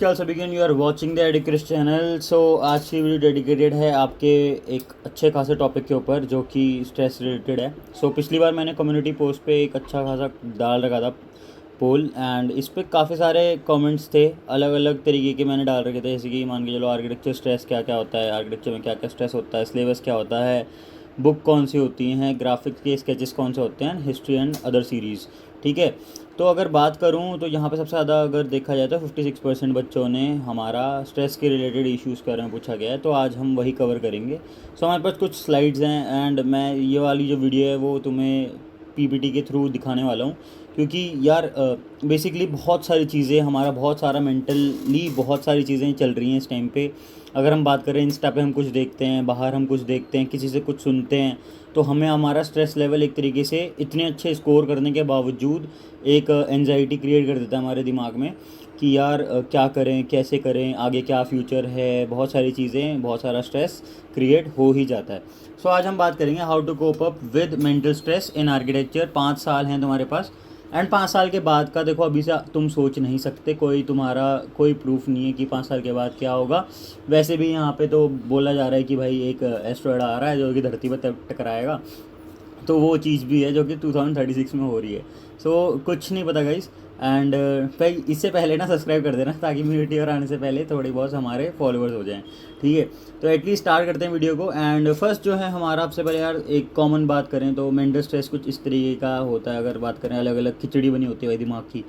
नमस्कार सभी को, यू आर वाचिंग द एडिक्रिस चैनल। सो आज की वीडियो डेडिकेटेड है आपके एक अच्छे खासे टॉपिक के ऊपर जो कि स्ट्रेस रिलेटेड है। पिछली बार मैंने कम्युनिटी पोस्ट पे एक अच्छा खासा डाल रखा था पोल, एंड इस पर काफ़ी सारे कमेंट्स थे, अलग अलग तरीके के मैंने डाल रखे थे। जैसे कि मान के चलो आर्किटेक्चर स्ट्रेस क्या क्या होता है, आर्किटेक्चर में क्या क्या स्ट्रेस होता है, सिलेबस क्या होता है, बुक कौन सी होती हैं, ग्राफिक्स के स्केचेस कौन से होते हैं, हिस्ट्री एंड अदर सीरीज़। ठीक है, तो अगर बात करूं तो यहाँ पे सबसे ज़्यादा अगर देखा जाए तो 56% बच्चों ने हमारा स्ट्रेस के रिलेटेड इश्यूज़ के बारे में पूछा गया है, तो आज हम वही कवर करेंगे। हमारे पास कुछ स्लाइड्स हैं एंड मैं ये वाली जो वीडियो है वो तुम्हें पीपीटी के थ्रू दिखाने वाला हूँ, क्योंकि यार बेसिकली बहुत सारी चीज़ें, हमारा बहुत सारा मेंटली बहुत सारी चीज़ें चल रही हैं इस टाइम पे। अगर हम बात करें, इंस्टा पे हम कुछ देखते हैं, बाहर हम कुछ देखते हैं, किसी से कुछ सुनते हैं, तो हमें हमारा स्ट्रेस लेवल एक तरीके से इतने अच्छे स्कोर करने के बावजूद एक एंजाइटी क्रिएट कर देता है हमारे दिमाग में कि यार क्या करें, कैसे करें, आगे क्या फ्यूचर है, बहुत सारी चीज़ें, बहुत सारा स्ट्रेस क्रिएट हो ही जाता है। आज हम बात करेंगे how to cope up with mental stress in architecture. 5 साल हैं तुम्हारे पास, एंड 5 साल के बाद का देखो, अभी से तुम सोच नहीं सकते, तुम्हारा कोई प्रूफ नहीं है कि 5 साल के बाद क्या होगा। वैसे भी यहाँ पे तो बोला जा रहा है कि भाई एक एस्ट्रॉयड आ रहा है जो कि धरती पर टकराएगा, तो वो चीज़ भी है जो कि 2036 में हो रही है। कुछ नहीं पता गाइस। एंड भाई इससे पहले ना सब्सक्राइब कर देना, ताकि मेरी वीडियो आने से पहले थोड़ी बहुत हमारे फॉलोअर्स हो जाएं। ठीक है, तो एटलीस्ट स्टार्ट करते हैं वीडियो को। एंड फर्स्ट जो है हमारा, आपसे पहले यार एक कॉमन बात करें तो मेंटल स्ट्रेस कुछ इस तरीके का होता है। अगर बात करें, अलग अलग खिचड़ी बनी होती है भाई दिमाग की।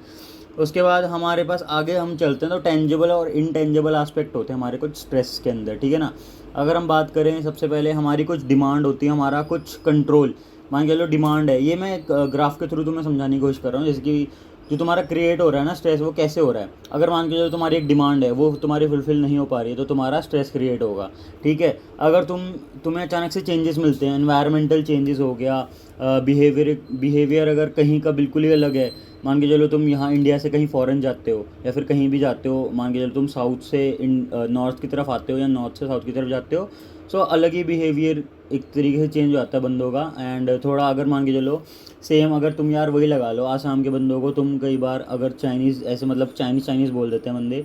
उसके बाद हमारे पास आगे हम चलते हैं तो टेंजिबल और इनटेंजिबल आस्पेक्ट होते हैं हमारे कुछ स्ट्रेस के अंदर। ठीक है ना, अगर हम बात करें, सबसे पहले हमारी कुछ डिमांड होती है, हमारा कुछ कंट्रोल। मान के लो डिमांड है, ये मैं एक ग्राफ के थ्रू तुम्हें समझाने की कोशिश कर रहा हूँ। जैसे कि जो तुम्हारा क्रिएट हो रहा है ना स्ट्रेस, वो कैसे हो रहा है। अगर मान के चलो तुम्हारी एक डिमांड है, वो तुम्हारी फुलफिल नहीं हो पा रही है, तो तुम्हारा स्ट्रेस क्रिएट होगा। ठीक है, अगर तुम्हें अचानक से चेंजेस मिलते हैं, एनवायरमेंटल चेंजेस हो गया, बिहेवियर अगर कहीं का बिल्कुल ही अलग है। मान के चलो तुम यहाँ इंडिया से कहीं फॉरेन जाते हो या फिर कहीं भी जाते हो, मान के चलो तुम साउथ से नॉर्थ की तरफ आते हो या नॉर्थ से साउथ की तरफ जाते हो, अलग ही बिहेवियर एक तरीके से चेंज हो जाता है बंदों का। एंड थोड़ा अगर मान के चलो सेम, अगर तुम यार वही लगा लो, आसाम के बंदों को तुम कई बार अगर चाइनीज़ ऐसे, मतलब चाइनीज़ बोल देते हैं बंदे।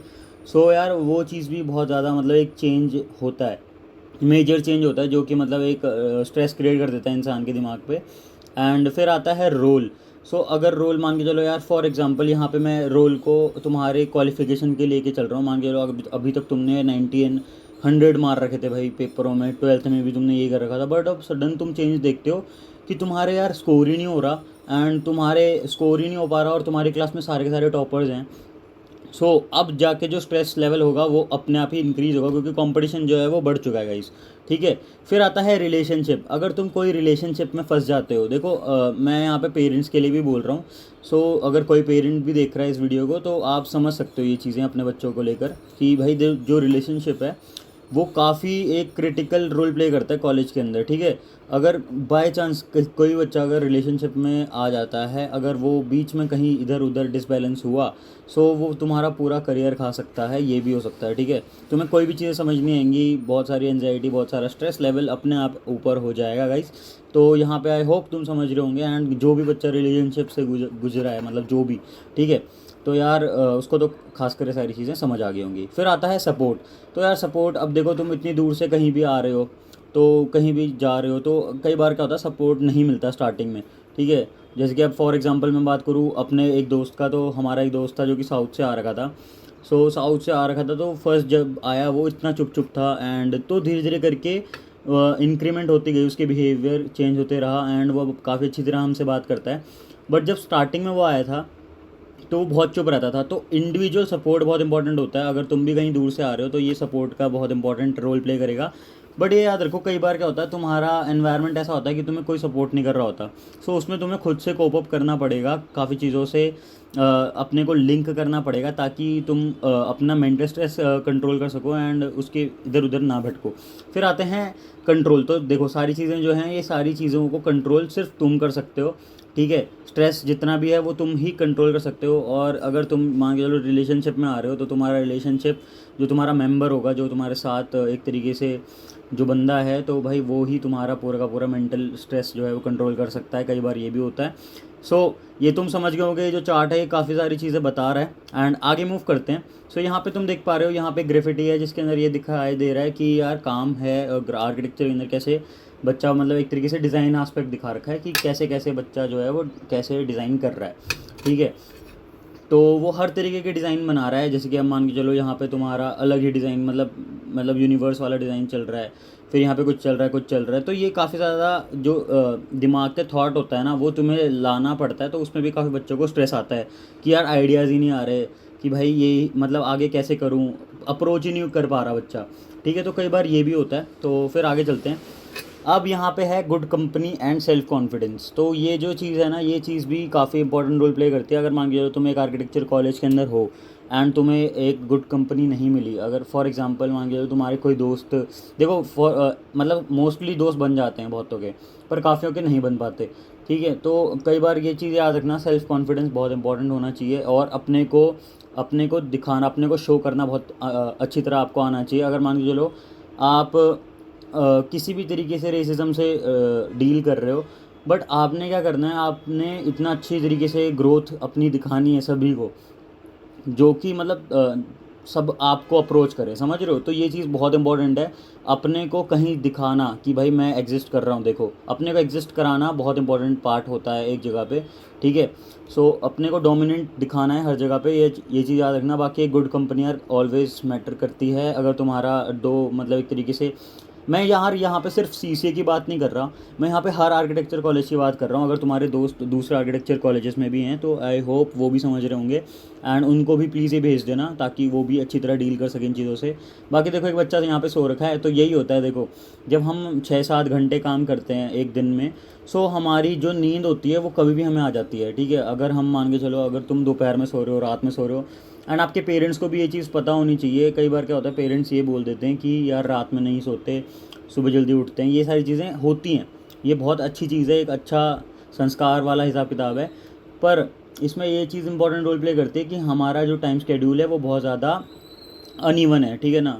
यार वो चीज़ भी बहुत ज़्यादा, मतलब एक चेंज होता है, मेजर चेंज होता है, जो कि मतलब एक स्ट्रेस क्रिएट कर देता है इंसान के दिमाग पे। एंड फिर आता है रोल। अगर रोल मान के चलो यार, फॉर एग्जांपल यहाँ पे मैं रोल को तुम्हारे क्वालिफिकेशन के लेके चल रहा हूँ। मान के चलो अभी तक तुमने 90 एंड 100 मार रखे थे भाई पेपरों में, 12th में भी तुमने ये कर रखा था, बट अब सडन तुम चेंज देखते हो कि तुम्हारे यार स्कोर ही नहीं हो रहा, एंड तुम्हारे स्कोर ही नहीं हो पा रहा, और तुम्हारी क्लास में सारे के सारे टॉपर्स हैं। अब जाके जो स्ट्रेस लेवल होगा वो अपने आप ही इंक्रीज होगा, क्योंकि कंपटीशन जो है वो बढ़ चुका है गाइस। ठीक है, फिर आता है रिलेशनशिप। अगर तुम कोई रिलेशनशिप में फंस जाते हो, देखो मैं यहाँ पे पेरेंट्स के लिए भी बोल रहा हूँ। अगर कोई पेरेंट भी देख रहा है इस वीडियो को, तो आप समझ सकते हो ये चीज़ें अपने बच्चों को लेकर कि भाई जो रिलेशनशिप है वो काफ़ी एक क्रिटिकल रोल प्ले करता है कॉलेज के अंदर। ठीक है, अगर बाय चांस कोई बच्चा अगर रिलेशनशिप में आ जाता है, अगर वो बीच में कहीं इधर उधर डिसबैलेंस हुआ, वो तुम्हारा पूरा करियर खा सकता है, ये भी हो सकता है। ठीक है, तुम्हें कोई भी चीज़ें समझ नहीं आएंगी, बहुत सारी एंजाइटी, बहुत सारा स्ट्रेस लेवल अपने आप ऊपर हो जाएगा गाइस। यहाँ पे आई होप तुम समझ रहे होंगे। एंड जो भी बच्चा रिलेशनशिप से गुजरा है, मतलब जो भी, ठीक है, तो यार उसको तो खासकर सारी चीज़ें समझ आ गई होंगी। फिर आता है सपोर्ट। यार सपोर्ट, अब देखो तुम इतनी दूर से कहीं भी आ रहे हो, तो कहीं भी जा रहे हो, तो कई बार क्या होता है, सपोर्ट नहीं मिलता स्टार्टिंग में। ठीक है, जैसे कि अब फॉर एग्जांपल मैं बात करूँ अपने एक दोस्त का, तो हमारा एक दोस्त था जो कि साउथ से आ रखा था। साउथ से आ रखा था, तो फर्स्ट जब आया वो इतना चुप चुप था, एंड तो धीरे धीरे करके इंक्रीमेंट होती गई, उसके बिहेवियर चेंज होते रहा, एंड वो काफ़ी अच्छी तरह हमसे बात करता है। बट जब स्टार्टिंग में वो आया था तो वो बहुत चुप रहता था। तो इंडिविजुअल सपोर्ट बहुत इंपॉर्टेंट होता है। अगर तुम भी कहीं दूर से आ रहे हो तो ये सपोर्ट का बहुत इंपॉर्टेंट रोल प्ले करेगा। बट ये याद रखो, कई बार क्या होता है, तुम्हारा एनवायरनमेंट ऐसा होता है कि तुम्हें कोई सपोर्ट नहीं कर रहा होता। उसमें तुम्हें खुद से कोप अप करना पड़ेगा, काफ़ी चीज़ों से अपने को लिंक करना पड़ेगा, ताकि तुम अपना मेंटल स्ट्रेस कंट्रोल कर सको एंड उसके इधर उधर ना भटको। फिर आते हैं कंट्रोल। तो देखो सारी चीज़ें जो हैं, ये सारी चीज़ों को कंट्रोल सिर्फ तुम कर सकते हो। ठीक है, स्ट्रेस जितना भी है वो तुम ही कंट्रोल कर सकते हो। और अगर तुम मान के चलो रिलेशनशिप में आ रहे हो, तो तुम्हारा रिलेशनशिप जो तुम्हारा मेंबर होगा, जो तुम्हारे साथ एक तरीके से जो बंदा है, तो भाई वो ही तुम्हारा पूरा का पूरा मेंटल स्ट्रेस जो है वो कंट्रोल कर सकता है। कई बार ये भी होता है। ये तुम समझ गए होगे, जो चार्ट है ये काफ़ी सारी चीज़ें बता रहा है। एंड आगे मूव करते हैं। यहाँ पे तुम देख पा रहे हो, यहाँ पे ग्रेफिटी है जिसके अंदर ये दिखाई दे रहा है कि यार काम है आर्किटेक्चर के अंदर कैसे बच्चा, मतलब एक तरीके से डिज़ाइन आस्पेक्ट दिखा रखा है कि कैसे कैसे बच्चा जो है वो कैसे डिज़ाइन कर रहा है। ठीक है, तो वो हर तरीके के डिज़ाइन बना रहा है। जैसे कि अब मान के चलो यहाँ पे तुम्हारा अलग ही डिज़ाइन, मतलब यूनिवर्स वाला डिज़ाइन चल रहा है, फिर यहाँ पे कुछ चल रहा है, कुछ चल रहा है। तो ये काफ़ी ज़्यादा जो दिमाग के थॉट होता है ना, वो तुम्हें लाना पड़ता है। तो उसमें भी काफ़ी बच्चों को स्ट्रेस आता है कि यार आइडियाज़ ही नहीं आ रहे कि भाई ये मतलब आगे कैसे करूँ, अप्रोच ही नहीं कर पा रहा बच्चा। ठीक है, तो कई बार ये भी होता है। तो फिर आगे चलते हैं। अब यहाँ पे है good company and self confidence. तो ये जो चीज़ है ना, ये चीज़ भी काफ़ी इंपॉर्टेंट रोल प्ले करती है। अगर मान के चलो तुम एक आर्किटेक्चर कॉलेज के अंदर हो एंड तुम्हें एक गुड कंपनी नहीं मिली, अगर फॉर एग्जांपल मान के चलो तुम्हारे कोई दोस्त, देखो मतलब मोस्टली दोस्त बन जाते हैं बहुतों के, पर काफ़ियों के नहीं बन पाते। ठीक है, तो कई बार ये चीज़ याद रखना, सेल्फ कॉन्फिडेंस बहुत इंपॉर्टेंट होना चाहिए और अपने को दिखाना, अपने को शो करना बहुत अच्छी तरह आपको आना चाहिए। अगर मान के चलो आप किसी भी तरीके से रेसिज्म से डील कर रहे हो, बट आपने क्या करना है, आपने इतना अच्छी तरीके से ग्रोथ अपनी दिखानी है सभी को, जो कि मतलब सब आपको अप्रोच करें, समझ रहे हो। तो ये चीज़ बहुत इंपॉर्टेंट है, अपने को कहीं दिखाना कि भाई मैं एग्जिस्ट कर रहा हूँ। देखो, अपने को एग्जिस्ट कराना बहुत इंपॉर्टेंट पार्ट होता है एक जगह पे। ठीक है, अपने को डोमिनेंट दिखाना है हर जगह पे, ये चीज़ याद रखना। बाकी एक गुड कंपनी यार ऑलवेज मैटर करती है। अगर तुम्हारा मतलब एक तरीके से, मैं यहाँ पे सिर्फ सीसीए की बात नहीं कर रहा, मैं यहाँ पे हर आर्किटेक्चर कॉलेज की बात कर रहा हूँ। अगर तुम्हारे दोस्त दूसरे आर्किटेक्चर कॉलेजेस में भी हैं तो आई होप वो भी समझ रहे होंगे, एंड उनको भी प्लीज़ ये भेज देना ताकि वो भी अच्छी तरह डील कर सकें इन चीज़ों से। बाकी देखो, एक बच्चा यहाँ पे सो रखा है, तो यही होता है। देखो, जब हम 6-7 घंटे काम करते हैं एक दिन में, हमारी जो नींद होती है वो कभी भी हमें आ जाती है। ठीक है, अगर हम मान के चलो, अगर तुम दोपहर में सो रहे हो, रात में सो रहे हो, एंड आपके पेरेंट्स को भी ये चीज़ पता होनी चाहिए। कई बार क्या होता है, पेरेंट्स ये बोल देते हैं कि यार रात में नहीं सोते, सुबह जल्दी उठते हैं। ये सारी चीज़ें होती हैं, ये बहुत अच्छी चीज़ है, एक अच्छा संस्कार वाला हिसाब किताब है। पर इसमें ये चीज़ इंपॉर्टेंट रोल प्ले करती है कि हमारा जो टाइम शेड्यूल है वो बहुत ज़्यादा अनइवन है। ठीक है ना,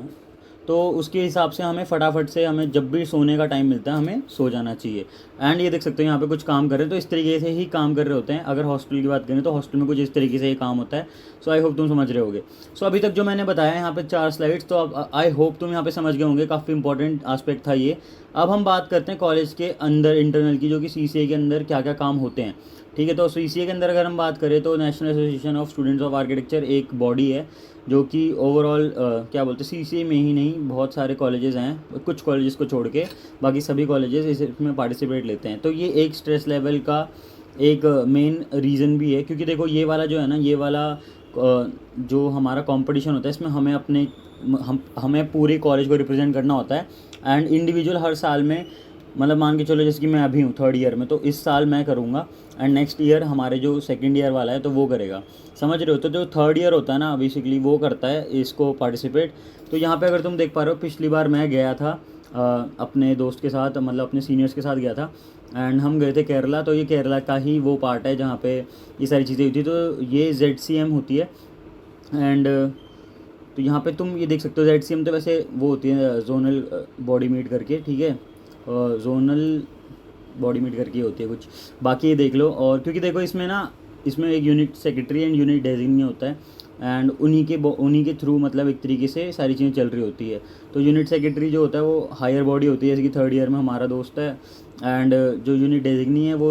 तो उसके हिसाब से हमें फटाफट से, हमें जब भी सोने का टाइम मिलता है हमें सो जाना चाहिए। एंड ये देख सकते हो यहाँ पे कुछ काम कर रहे हैं, तो इस तरीके से ही काम कर रहे होते हैं। अगर हॉस्टल की बात करें तो हॉस्टल में कुछ इस तरीके से ही काम होता है। आई होप तुम समझ रहे होगे। अभी तक जो मैंने बताया यहाँ पे 4 स्लाइड्स, तो अब आई होप तुम यहाँ पे समझ गए होंगे, काफ़ी इंपॉर्टेंट आस्पेक्ट था ये। अब हम बात करते हैं कॉलेज के अंदर इंटरनल की, जो कि सीसीए के अंदर क्या क्या काम होते हैं। ठीक है, तो सीसीए के अंदर अगर हम बात करें तो national association of students of architecture एक बॉडी है, जो कि ओवरऑल क्या बोलते हैं, सीसीए में ही नहीं, बहुत सारे कॉलेजेस हैं, कुछ कॉलेजेस को छोड़ के बाकी सभी कॉलेजेस इसमें पार्टिसिपेट लेते हैं। तो ये एक स्ट्रेस लेवल का एक मेन रीज़न भी है, क्योंकि देखो ये वाला जो है ना, ये वाला जो हमारा कंपटीशन होता है, इसमें हमें पूरे कॉलेज को रिप्रेजेंट करना होता है। एंड इंडिविजुअल हर साल में, मतलब मान के चलो जैसे कि मैं अभी हूँ 3rd ईयर में, तो इस साल मैं करूँगा एंड नेक्स्ट ईयर हमारे जो 2nd ईयर वाला है तो वो करेगा, समझ रहे हो। तो जो 3rd ईयर होता है ना, बेसिकली वो करता है इसको पार्टिसिपेट। तो यहाँ पे अगर तुम देख पा रहे हो, पिछली बार मैं गया था अपने दोस्त के साथ, मतलब अपने सीनियर्स के साथ गया था, एंड हम गए थे केरला। तो ये केरला का ही वो पार्ट है जहाँ पे ये सारी चीज़ें होती है। तो ये ZCM होती है। एंड तो यहाँ पे तुम ये देख सकते हो, ZCM तो वैसे वो होती है जोनल बॉडी मीट करके। ठीक है, जोनल बॉडी मीट करके होती है कुछ, बाकी ये देख लो। और क्योंकि देखो इसमें एक unit secretary and unit designate होता है, एंड उन्हीं के थ्रू मतलब एक तरीके से सारी चीज़ें चल रही होती है। तो यूनिट सेक्रेटरी जो होता है वो हायर बॉडी होती है, जैसे कि 3rd ईयर में हमारा दोस्त है, एंड जो यूनिट डेजिग्नेट है वो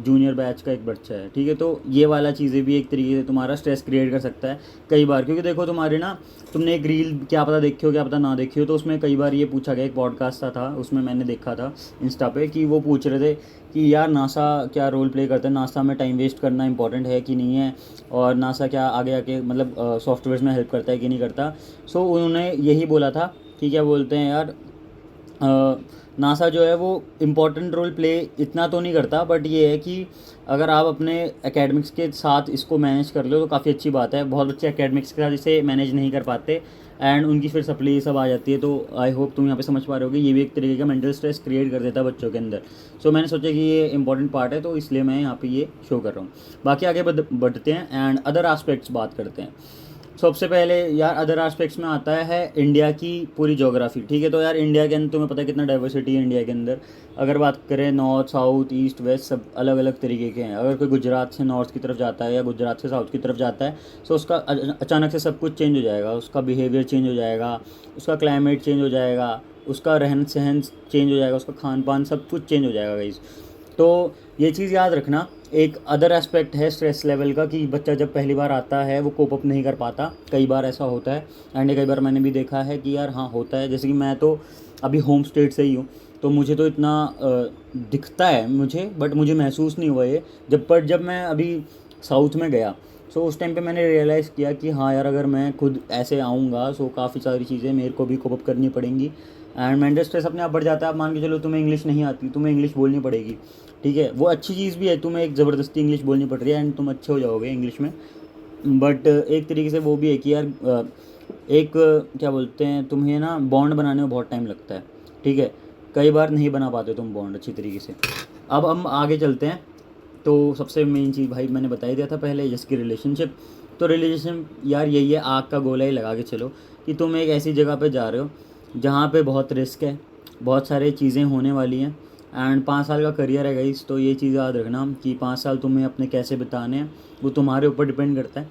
जूनियर बैच का एक बच्चा है। ठीक है, तो ये वाला चीज़ें भी एक तरीके से तुम्हारा स्ट्रेस क्रिएट कर सकता है कई बार, क्योंकि देखो तुम्हारे ना, तुमने एक रील क्या पता देखी हो क्या पता ना देखी हो, तो उसमें कई बार ये पूछा गया, एक पॉडकास्ट था उसमें मैंने देखा था इंस्टा पे, कि वो पूछ रहे थे कि यार नासा क्या रोल प्ले करता है, नासा में टाइम वेस्ट करना इंपॉर्टेंट है कि नहीं है, और नासा क्या आगे आके मतलब सॉफ्टवेयर में हेल्प करता है कि नहीं करता। उन्होंने यही बोला था कि क्या बोलते हैं यार, नासा जो है वो इम्पॉर्टेंट रोल प्ले इतना तो नहीं करता, बट ये है कि अगर आप अपने एकेडमिक्स के साथ इसको मैनेज कर लो तो काफ़ी अच्छी बात है। बहुत बच्चे एकेडमिक्स के साथ इसे मैनेज नहीं कर पाते, एंड उनकी फिर सप्ली सब आ जाती है। तो आई होप तुम यहाँ पे समझ पा रहे होगे, ये भी एक तरीके का मेंटल स्ट्रेस क्रिएट कर देता है बच्चों के अंदर। मैंने सोचा कि ये इंपॉर्टेंट पार्ट है, तो इसलिए मैं यहाँ पे ये शो कर रहा हूँ। बाकी आगे बढ़ते हैं एंड अदर आस्पेक्ट्स बात करते हैं। सबसे पहले यार अदर एस्पेक्ट्स में आता है इंडिया की पूरी ज्योग्राफी, ठीक है। तो यार इंडिया के अंदर तुम्हें पता है कितना डाइवर्सिटी है इंडिया के अंदर। अगर बात करें नॉर्थ साउथ ईस्ट वेस्ट सब अलग अलग तरीके के हैं। अगर कोई गुजरात से नॉर्थ की तरफ जाता है या गुजरात से साउथ की तरफ जाता है तो उसका अचानक से सब कुछ चेंज हो जाएगा, उसका बिहेवियर चेंज हो जाएगा, उसका क्लाइमेट चेंज हो जाएगा, उसका रहन सहन चेंज हो जाएगा, उसका खान पान सब कुछ चेंज हो जाएगा गाइस। तो ये चीज़ याद रखना। एक अदर एस्पेक्ट है स्ट्रेस लेवल का कि बच्चा जब पहली बार आता है वो कोप अप नहीं कर पाता, कई बार ऐसा होता है। एंड कई बार मैंने भी देखा है कि यार हाँ होता है। जैसे कि मैं तो अभी होम स्टेट से ही हूँ, तो मुझे तो इतना दिखता है मुझे, बट मुझे महसूस नहीं हुआ ये। जब मैं अभी साउथ में गया, सो उस टाइम पे मैंने रियलाइज़ किया कि हाँ यार अगर मैं खुद ऐसे आऊँगा सो काफ़ी सारी चीज़ें मेरे को भी कोप अप करनी पड़ेंगी। एंड मेंटल स्ट्रेस अपने आप बढ़ जाता है। आप मान के चलो तुम्हें इंग्लिश नहीं आती, तुम्हें इंग्लिश बोलनी पड़ेगी, ठीक है। वो अच्छी चीज़ भी है, तुम्हें एक ज़बरदस्ती इंग्लिश बोलनी पड़ रही है एंड तुम अच्छे हो जाओगे इंग्लिश में। बट एक तरीके से वो भी है कि यार एक क्या बोलते हैं, तुम्हें ना बॉन्ड बनाने में बहुत टाइम लगता है, ठीक है। कई बार नहीं बना पाते तुम बॉन्ड अच्छी तरीके से। अब हम आगे चलते हैं। तो सबसे मेन चीज़ भाई मैंने बता ही दिया था पहले, जिसकी रिलेशनशिप। तो रिलेशनशिप यार यही है, आग का गोला ही लगा के चलो कि तुम एक ऐसी जगह पे जा रहे हो जहाँ पे बहुत रिस्क है, बहुत सारी चीज़ें होने वाली हैं। एंड 5 साल का करियर है गाइस, तो ये चीज़ याद रखना कि 5 साल तुम्हें अपने कैसे बिताने हैं वो तुम्हारे ऊपर डिपेंड करता है।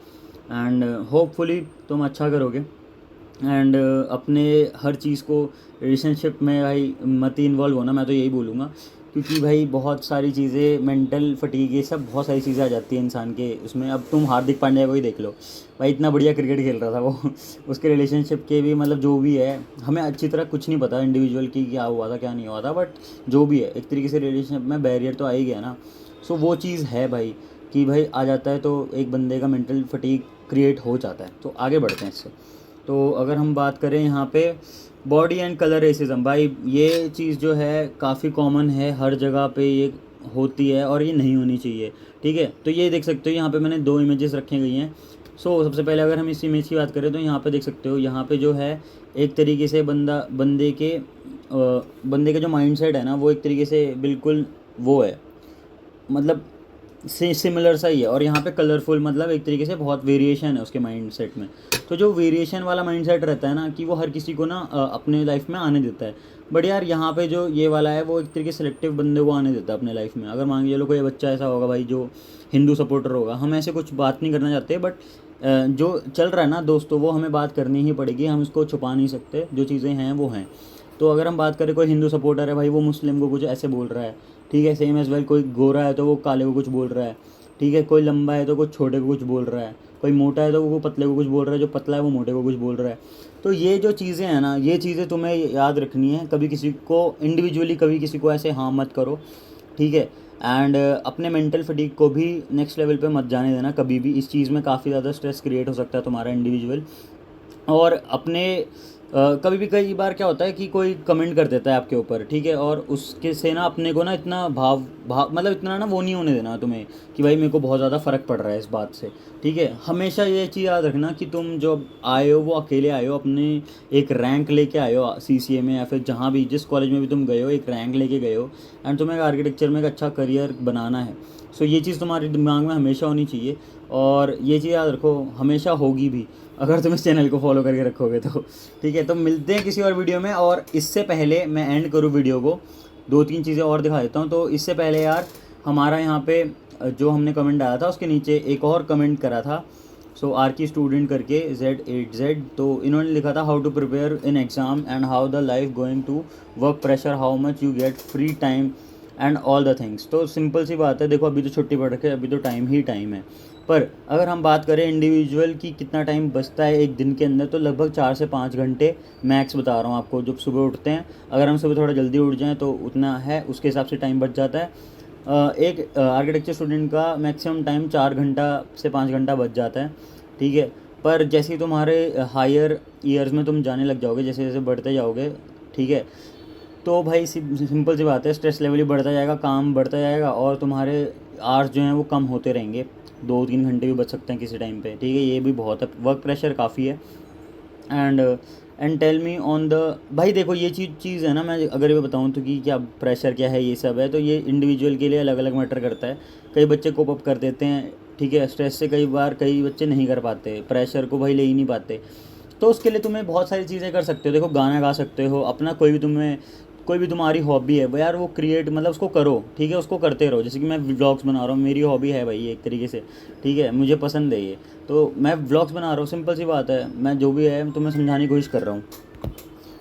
एंड होपफुली तुम अच्छा करोगे। एंड अपने हर चीज़ को रिलेशनशिप में भाई मत ही इन्वॉल्व होना, मैं तो यही बोलूँगा। क्योंकि भाई बहुत सारी चीज़ें, मेंटल फटीग, ये सब बहुत सारी चीज़ें आ जाती हैं इंसान के उसमें। अब तुम हार्दिक पांड्या को ही देख लो भाई, इतना बढ़िया क्रिकेट खेल रहा था वो उसके रिलेशनशिप के भी मतलब जो भी है, हमें अच्छी तरह कुछ नहीं पता इंडिविजुअल की क्या हुआ था क्या नहीं हुआ था, बट जो भी है एक तरीके से रिलेशनशिप में बैरियर तो आ ही गया ना। सो वो चीज़ है भाई कि भाई आ जाता है तो एक बंदे का मेंटल फटीग क्रिएट हो जाता है। तो आगे बढ़ते हैं इससे। तो अगर हम बात करें यहाँ पे बॉडी एंड कलर रेसिज्म, भाई ये चीज़ जो है काफ़ी कॉमन है, हर जगह पे ये होती है और ये नहीं होनी चाहिए, ठीक है। तो ये देख सकते हो यहाँ पे मैंने 2 इमेजेस रखी गई हैं। सो सबसे पहले अगर हम इस इमेज की बात करें तो यहाँ पे देख सकते हो, यहाँ पे जो है एक तरीके से बंदे के जो माइंडसेट है ना वो एक तरीके से बिल्कुल वो है, मतलब से सिमिलर सा ही है। और यहाँ पे कलरफुल मतलब एक तरीके से बहुत वेरिएशन है उसके माइंडसेट में। तो जो वेरिएशन वाला माइंडसेट रहता है ना कि वो हर किसी को ना अपने लाइफ में आने देता है। बट यार यहाँ पे जो ये वाला है वो एक तरीके सेलेक्टिव बंदे को आने देता है अपने लाइफ में। अगर मान के चलो कोई बच्चा ऐसा होगा भाई जो हिंदू सपोर्टर होगा, हम ऐसे कुछ बात नहीं करना चाहते, बट जो चल रहा है ना दोस्तों वो हमें बात करनी ही पड़ेगी, हम इसको छुपा नहीं सकते, जो चीज़ें हैं वो हैं। तो अगर हम बात करें कोई हिंदू सपोर्टर है भाई, वो मुस्लिम को कुछ ऐसे बोल रहा है, ठीक है। सेम एज़ वेल कोई गोरा है तो वो काले को कुछ बोल रहा है, ठीक है। कोई लंबा है तो कुछ छोटे को कुछ बोल रहा है, कोई मोटा है तो वो पतले को कुछ बोल रहा है, जो पतला है वो मोटे को कुछ बोल रहा है। तो ये जो चीज़ें हैं ना, ये चीज़ें तुम्हें याद रखनी है। कभी किसी को इंडिविजुअली कभी किसी को ऐसे हाँ मत करो, ठीक है। एंड अपने मेंटल फटीग को भी नेक्स्ट लेवल पे मत जाने देना कभी भी। इस चीज़ में काफ़ी ज़्यादा स्ट्रेस क्रिएट हो सकता है तुम्हारा इंडिविजुअल। और अपने कभी भी कई बार क्या होता है कि कोई कमेंट कर देता है आपके ऊपर, ठीक है। और उसके से ना अपने को ना इतना भाव भाव मतलब इतना ना वो नहीं होने देना तुम्हें कि भाई मेरे को बहुत ज़्यादा फ़र्क पड़ रहा है इस बात से, ठीक है। हमेशा ये चीज़ याद रखना कि तुम जो आए हो वो अकेले आए हो, अपने एक रैंक लेके आए हो सीसीए में या फिर जहाँ भी जिस कॉलेज में भी तुम गए हो एक रैंक लेके गए हो। एंड तुम्हें एक आर्किटेक्चर में एक अच्छा करियर बनाना है। सो ये चीज़ तुम्हारे दिमाग में हमेशा होनी चाहिए। और ये चीज़ याद रखो, हमेशा होगी भी अगर तुम इस चैनल को फॉलो करके रखोगे तो, ठीक है। तो मिलते हैं किसी और वीडियो में। और इससे पहले मैं एंड करूँ वीडियो को, 2-3 चीज़ें और दिखा देता हूँ। तो इससे पहले यार हमारा यहाँ पे जो हमने कमेंट डाला था उसके नीचे एक और कमेंट करा था, सो आर की स्टूडेंट करके Z8Z। तो इन्होंने लिखा था how to prepare in exam and how the life going to work pressure, how much you get free time and all the things. तो सिंपल सी बात है, देखो अभी तो छुट्टी पड़ रखी है, अभी तो टाइम ही टाइम है। पर अगर हम बात करें इंडिविजुअल की कितना टाइम बचता है एक दिन के अंदर, तो लगभग 4 से 5 घंटे मैक्स बता रहा हूँ आपको। जब सुबह उठते हैं, अगर हम सुबह थोड़ा जल्दी उठ जाएँ तो उतना है, उसके हिसाब से टाइम बच जाता है। एक आर्किटेक्चर स्टूडेंट का मैक्सिमम टाइम 4 घंटा से 5 घंटा बच जाता है, ठीक है। पर जैसे ही तुम्हारे हायर ईयर्स में तुम जाने लग जाओगे, जैसे जैसे बढ़ते जाओगे, ठीक है, तो भाई सिंपल सी बात है, स्ट्रेस लेवल ही बढ़ता जाएगा, काम बढ़ता जाएगा और तुम्हारे आवर्स जो हैं वो कम होते रहेंगे। 2-3 घंटे भी बच सकते हैं किसी टाइम पे, ठीक है। ये भी बहुत है, वर्क प्रेशर काफ़ी है। And tell me on the, भाई देखो ये चीज़ है ना, मैं अगर ये बताऊँ तो कि क्या प्रेशर क्या है ये सब है, तो ये इंडिविजुअल के लिए अलग अलग मैटर करता है। कई बच्चे कोप अप कर देते हैं ठीक है, स्ट्रेस से कई बार कई बच्चे नहीं कर पाते, प्रेशर को भाई ले ही नहीं पाते। तो उसके लिए तुम्हें बहुत सारी चीज़ें कर सकते हो। देखो, गाना गा सकते हो, अपना कोई भी तुम्हारी हॉबी है वो यार वो क्रिएट मतलब उसको करो, ठीक है, उसको करते रहो। जैसे कि मैं व्लॉग्स बना रहा हूँ, मेरी हॉबी है भाई एक तरीके से, ठीक है, मुझे पसंद है ये, तो मैं व्लॉग्स बना रहा हूँ, सिंपल सी बात है। मैं जो भी है तो मैं समझाने की कोशिश कर रहा हूँ।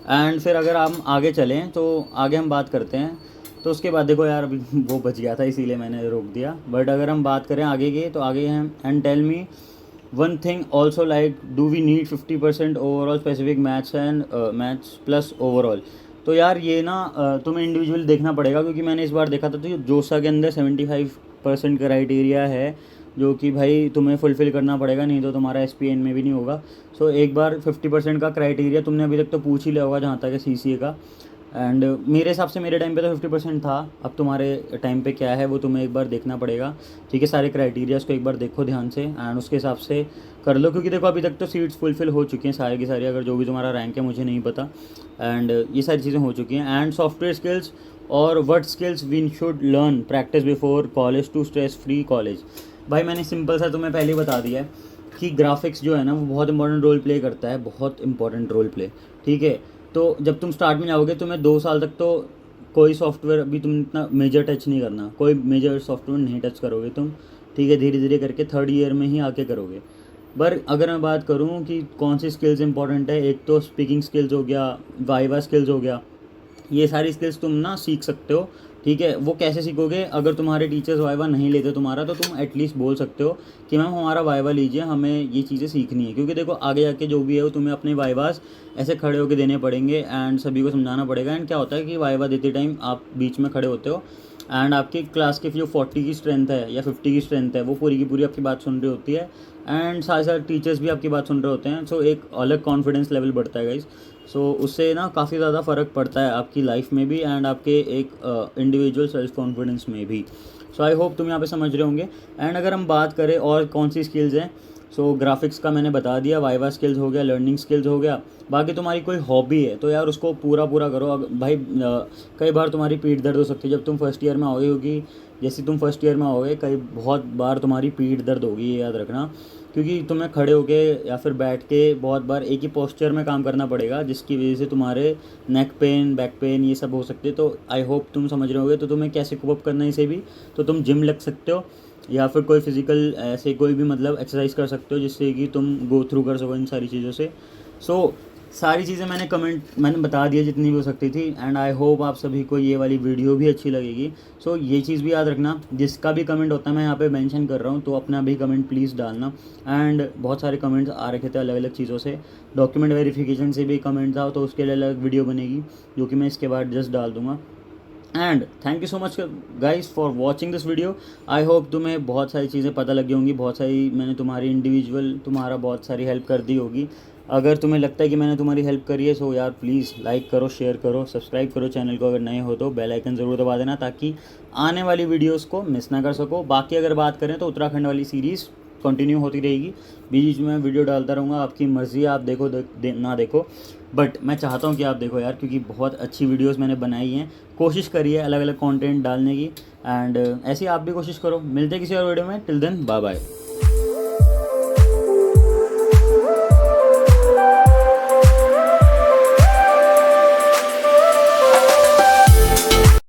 एंड फिर अगर हम आगे चलें तो आगे हम बात करते हैं। तो उसके बाद देखो यार, अभी वो बच गया था इसीलिए मैंने रोक दिया। बट अगर हम बात करें आगे की, तो आगे हैं and tell me one thing also, like do we need 50% overall specific maths and maths plus overall. तो यार ये ना तुम्हें इंडिविजुअल देखना पड़ेगा, क्योंकि मैंने इस बार देखा था तो जोसा के अंदर 75% क्राइटेरिया है जो कि भाई तुम्हें फुलफ़िल करना पड़ेगा, नहीं तो तुम्हारा SPN में भी नहीं होगा। सो एक बार 50% का क्राइटेरिया तुमने अभी तक तो पूछ ही लिया होगा जहाँ तक है CCA का। एंड मेरे हिसाब से मेरे टाइम पे तो 50% था, अब तुम्हारे टाइम पे क्या है वो तुम्हें एक बार देखना पड़ेगा, ठीक है। सारे क्राइटेरियाज़ को एक बार देखो ध्यान से एंड उसके हिसाब से कर लो, क्योंकि देखो अभी तक तो सीट्स फुलफ़िल हो चुकी हैं सारी की सारी, अगर जो भी तुम्हारा रैंक है मुझे नहीं पता। एंड ये सारी चीज़ें हो चुकी हैं। एंड सॉफ्टवेयर स्किल्स और what skills we should learn practice before college to stress free college. भाई मैंने सिंपल सा तुम्हें पहले ही बता दिया है कि ग्राफिक्स जो है ना वो बहुत इंपॉर्टेंट रोल प्ले करता है, बहुत इंपॉर्टेंट रोल प्ले, ठीक है। तो जब तुम स्टार्ट में जाओगे तुम्हें 2 साल तक तो कोई सॉफ्टवेयर अभी तुम इतना मेजर टच नहीं करना, कोई मेजर सॉफ्टवेयर नहीं टच करोगे तुम, ठीक है। धीरे धीरे करके 3rd ईयर में ही आके करोगे। पर अगर मैं बात करूँ कि कौन सी स्किल्स इंपॉर्टेंट है, एक तो स्पीकिंग स्किल्स हो गया, वाइवा स्किल्स हो गया, ये सारी स्किल्स तुम ना सीख सकते हो, ठीक है। वो कैसे सीखोगे, अगर तुम्हारे टीचर्स वाइवा नहीं लेते तुम्हारा, तो तुम एटलीस्ट बोल सकते हो कि मैम हमारा वाइवा लीजिए, हमें ये चीज़ें सीखनी है। क्योंकि देखो आगे जाके जो भी है वो तुम्हें अपने वाइवास ऐसे खड़े होकर देने पड़ेंगे एंड सभी को समझाना पड़ेगा। एंड क्या होता है कि वाइवा देते टाइम आप बीच में खड़े होते हो एंड आपकी क्लास की जो 40 की स्ट्रेंथ है या 50 की स्ट्रेंथ है वो पूरी की पूरी आपकी बात सुन रही होती है एंड साथ साथ टीचर्स भी आपकी बात सुन रहे होते हैं। सो एक अलग कॉन्फिडेंस लेवल बढ़ता है गाइस। सो उससे ना काफ़ी ज़्यादा फ़र्क पड़ता है आपकी लाइफ में भी एंड आपके एक इंडिविजुअल सेल्फ कॉन्फिडेंस में भी। सो आई होप तुम यहाँ पे समझ रहे होंगे। एंड अगर हम बात करें और कौन सी स्किल्स हैं, सो ग्राफिक्स का मैंने बता दिया, वाइवा स्किल्स हो गया, लर्निंग स्किल्स हो गया। बाकी तुम्हारी कोई हॉबी है तो यार उसको पूरा करो। भाई कई बार तुम्हारी पीठ दर्द हो सकती है जब तुम फर्स्ट ईयर में आओगे, क्योंकि जैसे तुम फर्स्ट ईयर में आओगे कई बहुत बार तुम्हारी पीठ दर्द होगी, ये याद रखना। क्योंकि तुम्हें खड़े होके या फिर बैठ के बहुत बार एक ही पोस्चर में काम करना पड़ेगा, जिसकी वजह से तुम्हारे नेक पेन, बैक पेन ये सब हो सकते हैं। तो आई होप तुम समझ रहे होगे। तो तुम्हें कैसे कोप अप करना है इसे भी, तो तुम जिम लग सकते हो या फिर कोई फिज़िकल ऐसे कोई भी मतलब एक्सरसाइज कर सकते हो जिससे कि तुम गो थ्रू कर सको इन सारी चीज़ों से। सो सारी चीज़ें मैंने बता दिया जितनी भी हो सकती थी। एंड आई होप आप सभी को ये वाली वीडियो भी अच्छी लगेगी। सो ये चीज़ भी याद रखना, जिसका भी कमेंट होता है मैं यहाँ पे मेंशन कर रहा हूँ, तो अपना भी कमेंट प्लीज़ डालना। एंड बहुत सारे कमेंट्स आ रखे थे अलग अलग चीज़ों से, डॉक्यूमेंट वेरिफिकेशन से भी कमेंट था, तो उसके लिए अलग वीडियो बनेगी जो कि मैं इसके बाद जस्ट डाल दूँगा। And thank you so much guys for watching this video. I hope तुम्हें बहुत सारी चीज़ें पता लगी होंगी, बहुत सारी मैंने तुम्हारी इंडिविजुअल तुम्हारा बहुत सारी हेल्प कर दी होगी। अगर तुम्हें लगता है कि मैंने तुम्हारी हेल्प करी है, सो यार प्लीज़ लाइक करो, शेयर करो, सब्सक्राइब करो चैनल को। अगर नए हो तो बेल आइकन ज़रूर दबा देना ताकि आने वाली वीडियोस को मिस ना कर सको। बाकी अगर बात करें तो उत्तराखंड वाली सीरीज़ कंटिन्यू होती रहेगी, बीच में वीडियो डालता रहूँगा, आपकी मर्ज़ी है, आप देखो ना देखो, बट मैं चाहता हूँ कि आप देखो यार, क्योंकि बहुत अच्छी वीडियोस मैंने बनाई हैं, कोशिश करी है अलग अलग कंटेंट डालने की। एंड ऐसी आप भी कोशिश करो। मिलते हैं किसी और वीडियो में, टिल देन बाय बाय।